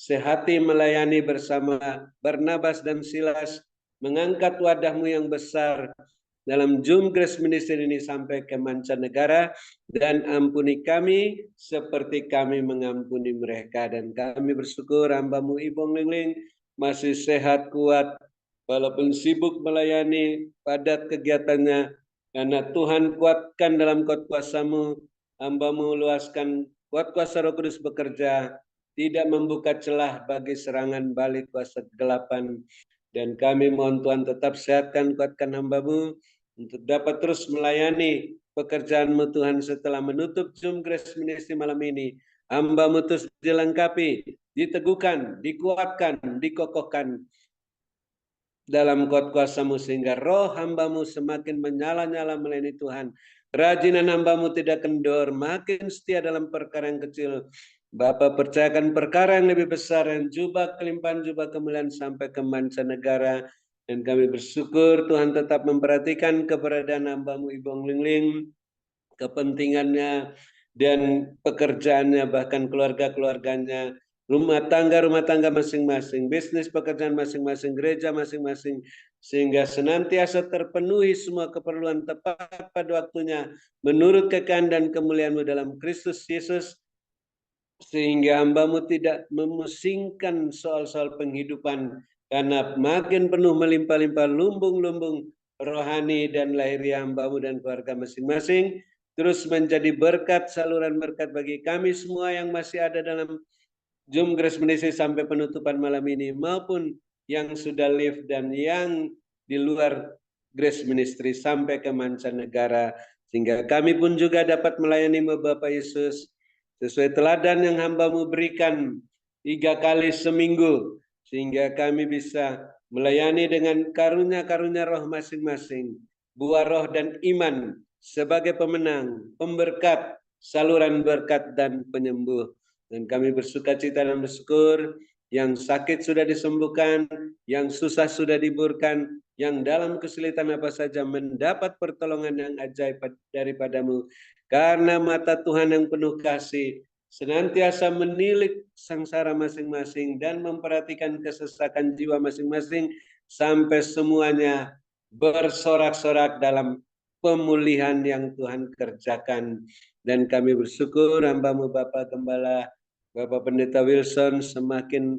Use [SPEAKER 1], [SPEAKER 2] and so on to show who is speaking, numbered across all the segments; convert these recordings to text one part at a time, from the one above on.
[SPEAKER 1] sehati melayani bersama Barnabas dan Silas, mengangkat wadahmu yang besar dalam Zoom Grace Ministry ini sampai ke mancanegara, dan ampuni kami seperti kami mengampuni mereka. Dan kami bersyukur hamba-Mu Ibong Lingling masih sehat kuat walaupun sibuk melayani padat kegiatannya, karena Tuhan kuatkan dalam kuat kuasa-Mu. Hamba-Mu luaskan kuat kuasa Roh Kudus bekerja, tidak membuka celah bagi serangan balik kuasa kegelapan. Dan kami mohon Tuhan tetap sehatkan, kuatkan hamba-Mu untuk dapat terus melayani pekerjaan-Mu Tuhan. Setelah menutup Zoom Grace Ministry malam ini, hamba-Mu terus dilengkapi, diteguhkan, dikuatkan, dikokohkan dalam kuat kuasa-Mu, sehingga roh hamba-Mu semakin menyala-nyala melayani Tuhan. Kerajinan hamba-Mu tidak kendor, makin setia dalam perkara yang kecil. Bapa percayakan perkara yang lebih besar, yang jubah kelimpahan, jubah kemuliaan sampai ke mancanegara. Dan kami bersyukur Tuhan tetap memperhatikan keberadaan hamba-Mu Ibong Lingling, kepentingannya dan pekerjaannya, bahkan keluarga-keluarganya, rumah tangga masing-masing, bisnis pekerjaan masing-masing, gereja masing-masing, sehingga senantiasa terpenuhi semua keperluan tepat pada waktunya menurut kehendak dan kemuliaan-Mu dalam Kristus Yesus, sehingga hamba-Mu tidak memusingkan soal-soal penghidupan, karena makin penuh melimpah-limpah lumbung-lumbung rohani dan lahiriah hamba-Mu dan keluarga masing-masing, terus menjadi berkat, saluran berkat bagi kami semua yang masih ada dalam Zoom Grace Ministry sampai penutupan malam ini, maupun yang sudah live dan yang di luar Grace Ministry sampai ke mancanegara, sehingga kami pun juga dapat melayani-Mu Bapak Yesus sesuai teladan yang hamba-Mu berikan 3 kali seminggu, sehingga kami bisa melayani dengan karunia-karunia roh masing-masing, buah roh dan iman sebagai pemenang, pemberkat, saluran berkat dan penyembuh. Dan kami bersukacita dan bersyukur, yang sakit sudah disembuhkan, yang susah sudah diburkan, yang dalam kesulitan apa saja mendapat pertolongan yang ajaib daripada-Mu. Karena mata Tuhan yang penuh kasih senantiasa menilik sengsara masing-masing dan memperhatikan kesesakan jiwa masing-masing sampai semuanya bersorak-sorak dalam pemulihan yang Tuhan kerjakan. Dan kami bersyukur hamba-Mu Bapak Gembala, Bapak Pendeta Wilson semakin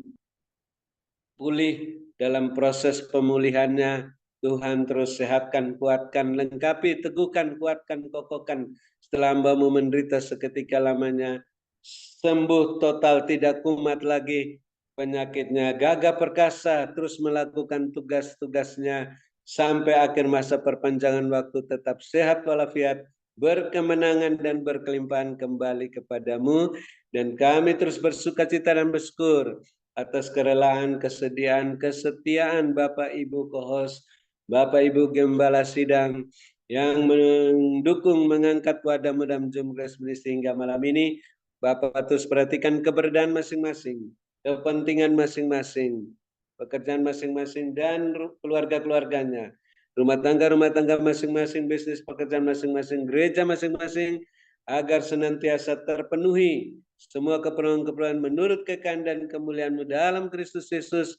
[SPEAKER 1] pulih dalam proses pemulihannya. Tuhan terus sehatkan, kuatkan, lengkapi, teguhkan, kuatkan, kokohkan. Setelah hamba-Mu menderita seketika lamanya, sembuh total, tidak kumat lagi penyakitnya, gagah perkasa, terus melakukan tugas-tugasnya sampai akhir masa perpanjangan waktu, tetap sehat walafiat, berkemenangan dan berkelimpahan kembali kepadamu. Dan kami terus bersukacita dan bersyukur atas kerelaan, kesediaan, kesetiaan Bapak Ibu co-host, Bapak Ibu Gembala Sidang yang mendukung mengangkat wadah dalam Zoom Grace Ministry hingga malam ini. Bapak terus perhatikan keberadaan masing-masing, kepentingan masing-masing, pekerjaan masing-masing dan keluarga-keluarganya, rumah tangga masing-masing, bisnis pekerjaan masing-masing, gereja masing-masing, agar senantiasa terpenuhi semua keperluan-keperluan menurut kehendak dan kemuliaan-Mu dalam Kristus Yesus,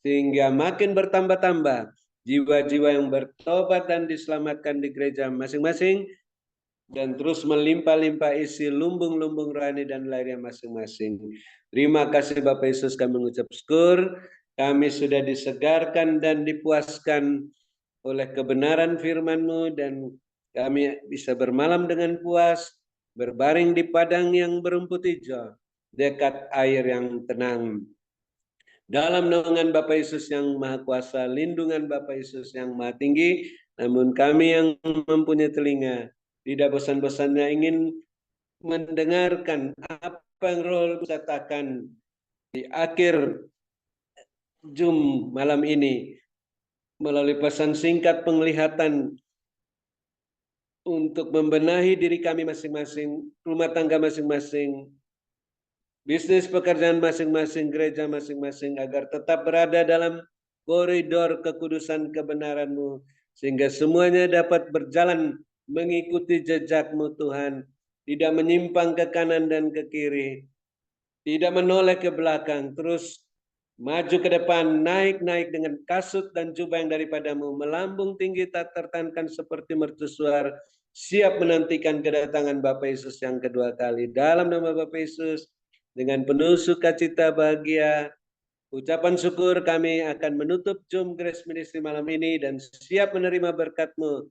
[SPEAKER 1] sehingga makin bertambah-tambah jiwa-jiwa yang bertobat dan diselamatkan di gereja masing-masing, dan terus melimpah-limpah isi lumbung-lumbung rohani dan lahiriah masing-masing. Terima kasih Bapak Yesus, kami mengucap syukur, kami sudah disegarkan dan dipuaskan oleh kebenaran firman-Mu, dan kami bisa bermalam dengan puas, berbaring di padang yang berumput hijau, dekat air yang tenang. Dalam naungan Bapa Yesus yang Maha Kuasa, lindungan Bapa Yesus yang Maha Tinggi, namun kami yang mempunyai telinga, tidak bosan-bosannya ingin mendengarkan apa yang Roh katakan di akhir Zoom malam ini, melalui pesan singkat penglihatan untuk membenahi diri kami masing-masing, rumah tangga masing-masing, bisnis pekerjaan masing-masing, gereja masing-masing, agar tetap berada dalam koridor kekudusan kebenaran-Mu, sehingga semuanya dapat berjalan mengikuti jejak-Mu Tuhan, tidak menyimpang ke kanan dan ke kiri, tidak menoleh ke belakang, terus maju ke depan, naik-naik dengan kasut dan jubah yang daripadamu, melambung tinggi tak tertahankan seperti mercusuar, siap menantikan kedatangan Bapa Yesus yang kedua kali. Dalam nama Bapa Yesus, dengan penuh sukacita bahagia, ucapan syukur kami akan menutup Zoom Grace Ministry malam ini dan siap menerima berkat-Mu.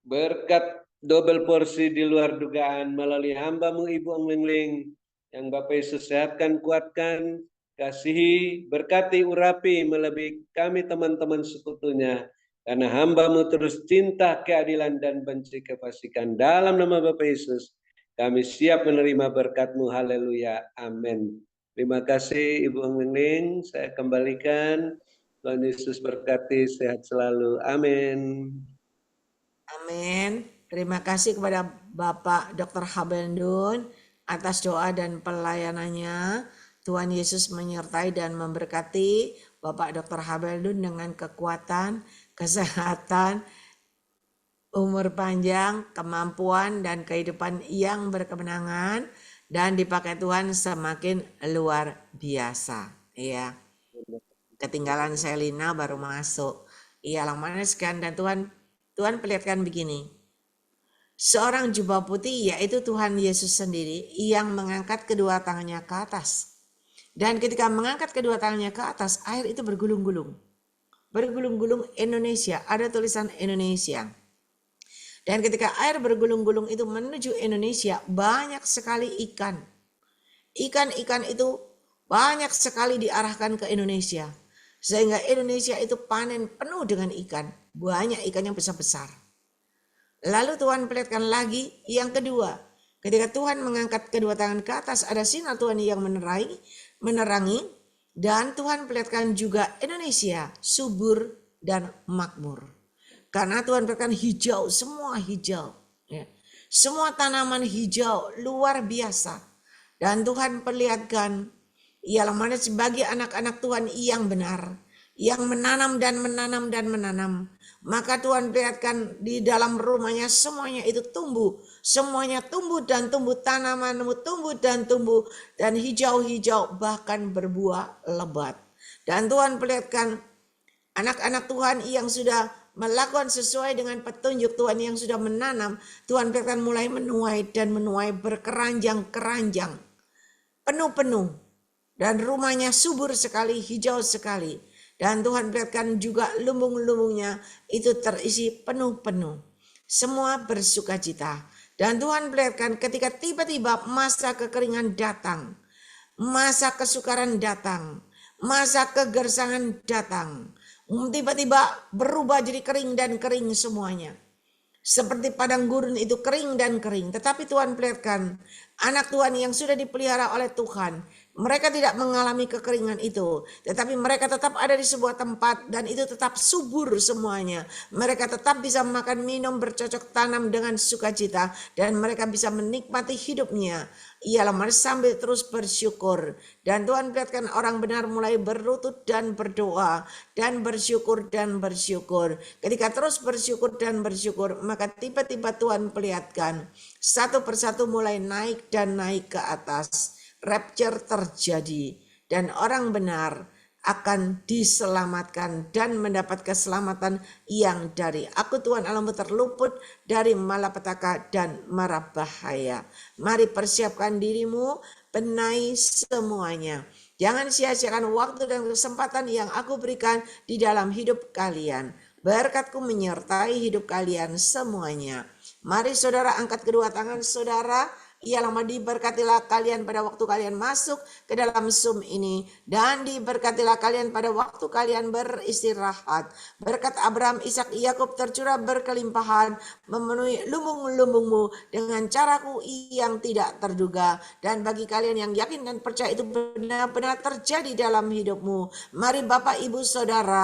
[SPEAKER 1] Berkat double porsi di luar dugaan melalui hamba-Mu Ibu Ong Ling Ling, yang Bapak Yesus sehatkan, kuatkan, kasihi, berkati, urapi melebihi kami teman-teman sekutunya. Karena hamba-Mu terus cinta, keadilan, dan benci kefasikan. Dalam nama Bapak Yesus, kami siap menerima berkat-Mu. Haleluya. Amin. Terima kasih Ibu Ong Ling Ling. Saya kembalikan. Tuhan Yesus berkati, sehat selalu. Amin.
[SPEAKER 2] Amin. Terima kasih kepada Bapak Dr. Habendun atas doa dan pelayanannya. Tuhan Yesus menyertai dan memberkati Bapak Dr. Habendun dengan kekuatan, kesehatan, umur panjang, kemampuan, dan kehidupan yang berkemenangan, dan dipakai Tuhan semakin luar biasa. Iya. Ketinggalan Selina baru masuk. Iya, lamanya sekian, dan Tuhan perlihatkan begini. Seorang jubah putih, yaitu Tuhan Yesus sendiri, yang mengangkat kedua tangannya ke atas. Dan ketika mengangkat kedua tangannya ke atas, air itu bergulung-gulung. Bergulung-gulung Indonesia, ada tulisan Indonesia. Dan ketika air bergulung-gulung itu menuju Indonesia, banyak sekali ikan. Ikan-ikan itu banyak sekali diarahkan ke Indonesia. Sehingga Indonesia itu panen penuh dengan ikan. Banyak ikan yang besar-besar. Lalu Tuhan perlihatkan lagi yang kedua. Ketika Tuhan mengangkat kedua tangan ke atas, ada sinar Tuhan yang menerangi. Dan Tuhan perlihatkan juga Indonesia subur dan makmur. Karena Tuhan perlihatkan hijau, semua hijau. Ya. Semua tanaman hijau luar biasa. Dan Tuhan perlihatkan, ialah mana sebagai anak-anak Tuhan yang benar, yang menanam dan menanam dan menanam. Maka Tuhan perlihatkan di dalam rumahnya semuanya itu tumbuh. Semuanya tumbuh dan tumbuh, tanamanmu tumbuh dan tumbuh. Dan hijau-hijau bahkan berbuah lebat. Dan Tuhan perlihatkan anak-anak Tuhan yang sudah melakukan sesuai dengan petunjuk Tuhan, yang sudah menanam. Tuhan perlihatkan mulai menuai dan menuai berkeranjang-keranjang. Penuh-penuh. Dan rumahnya subur sekali, hijau sekali. Dan Tuhan perlihatkan juga lumbung-lumbungnya itu terisi penuh-penuh. Semua bersuka cita. Dan Tuhan perlihatkan ketika tiba-tiba masa kekeringan datang. Masa kesukaran datang. Masa kegersangan datang. Tiba-tiba berubah jadi kering dan kering semuanya. Seperti padang gurun itu kering dan kering. Tetapi Tuhan perlihatkan anak Tuhan yang sudah dipelihara oleh Tuhan. Mereka tidak mengalami kekeringan itu. Tetapi mereka tetap ada di sebuah tempat dan itu tetap subur semuanya. Mereka tetap bisa makan, minum, bercocok tanam dengan sukacita. Dan mereka bisa menikmati hidupnya. Ialah sambil terus bersyukur. Dan Tuhan perlihatkan orang benar mulai berlutut dan berdoa. Dan bersyukur dan bersyukur. Ketika terus bersyukur dan bersyukur, maka tiba-tiba Tuhan perlihatkan satu persatu mulai naik dan naik ke atas. Rapture terjadi dan orang benar akan diselamatkan dan mendapat keselamatan yang dari Aku Tuhan Allahmu terluput dari malapetaka dan mara bahaya. Mari persiapkan dirimu, benahi semuanya. Jangan sia-siakan waktu dan kesempatan yang aku berikan di dalam hidup kalian. Berkat-Ku menyertai hidup kalian semuanya. Mari saudara angkat kedua tangan saudara. Ialah diberkatilah kalian pada waktu kalian masuk ke dalam Zoom ini. Dan diberkatilah kalian pada waktu kalian beristirahat. Berkat Abraham, Ishak, Yakub tercurah berkelimpahan. Memenuhi lumbung-lumbungmu dengan caraku yang tidak terduga. Dan bagi kalian yang yakin dan percaya itu benar-benar terjadi dalam hidupmu. Mari Bapak, Ibu, Saudara,